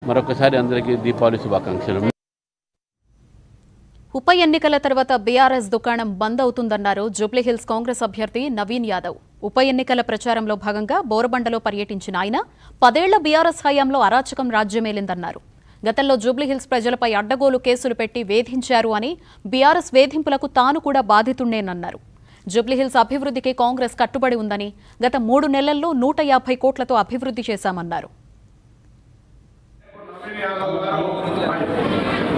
మరొకసారి అందరికీ దీపావళి శుభాకాంక్షలు. ఉప ఎన్నికల తర్వాత బీఆర్ఎస్ దుకాణం బంద్ అవుతుందన్నారు జూబ్లీహిల్స్ కాంగ్రెస్ అభ్యర్థి నవీన్ యాదవ్. ఉప ఎన్నికల ప్రచారంలో భాగంగా బోరబండలో పర్యటించిన ఆయన 10 ఏళ్ల బీఆర్ఎస్ హయాంలో అరాచకం రాజ్యమేలిందన్నారు. గతంలో జూబ్లీహిల్స్ ప్రజలపై అడ్డగోలు కేసులు పెట్టి వేధించారు అని, బీఆర్ఎస్ వేధింపులకు తాను కూడా బాధితుడేనన్నారు. జూబ్లీహిల్స్ అభివృద్ధికి కాంగ్రెస్ కట్టుబడి ఉందని, గత 3 నెలల్లో 150 కోట్లతో అభివృద్ధి చేశామన్నారు.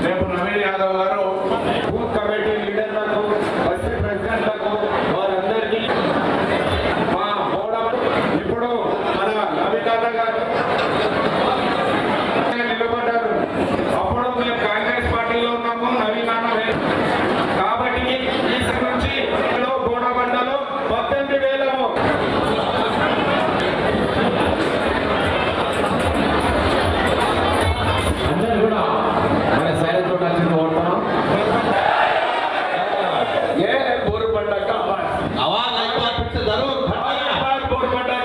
రేపు నవీన్ యాదవ్ గారు బూత్ కమిటీ లీడర్లకు, వైస్ ప్రెసిడెంట్లకు, వారందరికీ మా హోదా ఇప్పుడు మన నవీన్ గారు నిలబడ్డారు. అప్పుడు మేము కాంగ్రెస్ పార్టీలో ఉన్నాము, నవీన్ కాబట్టి ఈ నుంచి బోడబండలో 18,000 అందరూ కూడా మన సైలెంట్ వచ్చింది ఓడతాం. ఏ బోరుబండ आवाज एक बार फिर से जरूर बोरबंडा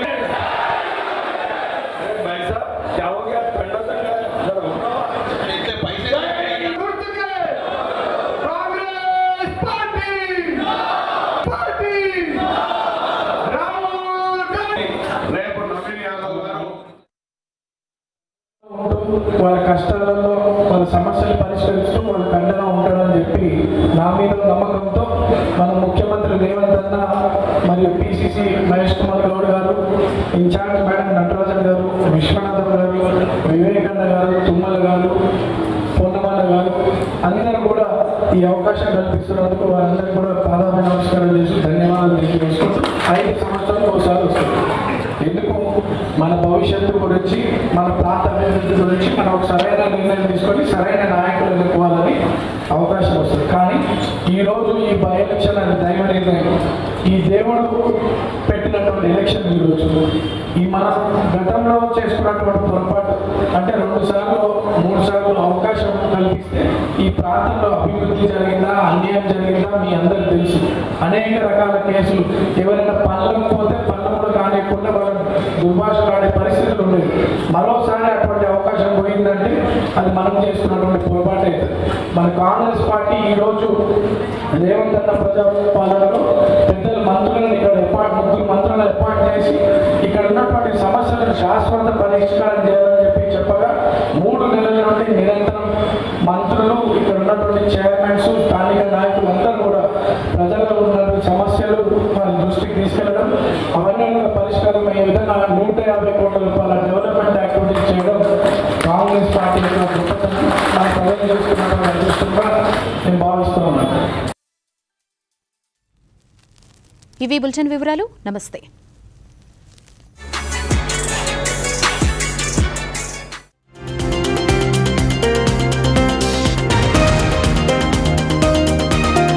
भाई साहब क्या हो गया? ठंडा ठंडा इतने पैसे कांग्रेस पार्टी राहुल गांधी రేపు నవీన్ యాదవ్ గారు వాళ్ళ కష్టాలలో వాళ్ళ సమస్యలు పరిష్కరిస్తూ వాళ్ళకి అండగా ఉంటాడని చెప్పి నా మీద నమ్మకంతో మన ముఖ్యమంత్రి రేవంత్ అన్న మరియు పిసిసి మహేష్ కుమార్ గౌడ్ గారు, ఇన్ఛార్జ్ మేడం నటరాజన్ గారు, విశ్వనాథం గారు, వివేకానంద గారు, తుమ్మల గారు, పొన్నమల్ల గారు అందరూ కూడా ఈ అవకాశం కల్పిస్తున్నందుకు వారందరూ కూడా పాదాభి నమస్కారం చేసి ధన్యవాదాలు తెలియజేసుకుంటూ 5 సంవత్సరాలు ఒకసారి వస్తుంది. ఎందుకు? మన భవిష్యత్తు గురించి, మన ప్రాంత అభివృద్ధి గురించి మనం ఒక సరైన నిర్ణయం తీసుకొని సరైన నాయకులు ఎన్నుకోవాలని అవకాశం వస్తుంది. కానీ ఈరోజు ఈ బై ఎలక్షన్ అనే దైవ నిర్ణయం, ఈ దేవుడు పెట్టినటువంటి ఎలక్షన్ ఈరోజు ఈ మన గతంలో చేసుకున్నటువంటి పొరపాటు అంటే 2 సార్లు 3 సార్లు అవకాశం కల్పిస్తే ఈ ప్రాంతంలో అభివృద్ధి జరిగిందా, అన్యాయం జరిగిందా మీ అందరికీ తెలుసు. అనేక రకాల కేసులు, ఎవరైనా పనులకు పోతే పనులు కూడా కానివ్వకుండా వాళ్ళ దుర్భాషలు ఆడే పరిస్థితులు ఉండేవి. మరోసారి అటువంటి అవకాశం పోయిందంటే అది మనం చేసుకున్నటువంటి పొరపాటు అవుతుంది. మన కాంగ్రెస్ పార్టీ ఈరోజు రేవంత్ అన్న ప్రజాపాలనలో పెద్దల మంత్రులను ఇక్కడ 3 మంత్రులను ఏర్పాటు చేసి ఇక్కడ ఉన్నటువంటి సమస్యలను శాశ్వత పరిష్కారం చేయాలని చెప్పగా 3 నెలల నుండి నిరంతరం మంత్రులు, ఇక్కడ ఉన్నటువంటి చైర్మన్స్, స్థానిక నాయకులు అందరూ కూడా ప్రజల్లో ఉన్నటువంటి సమస్యలు వారి దృష్టికి తీసుకెళ్లడం, అవన్నీ కూడా పరిష్కారం అయ్యే విధంగా 150 కోట్ల రూపాయల డెవలప్మెంట్ యాక్టివిటీస్ చేయడం కాంగ్రెస్ పార్టీ యొక్క గొప్పతనం, నా ప్రజలు చేసుకున్నటువంటి అదృష్టంగా నేను భావిస్తున్నాను. ఇవి బులెటిన్ వివరాలు. నమస్తే.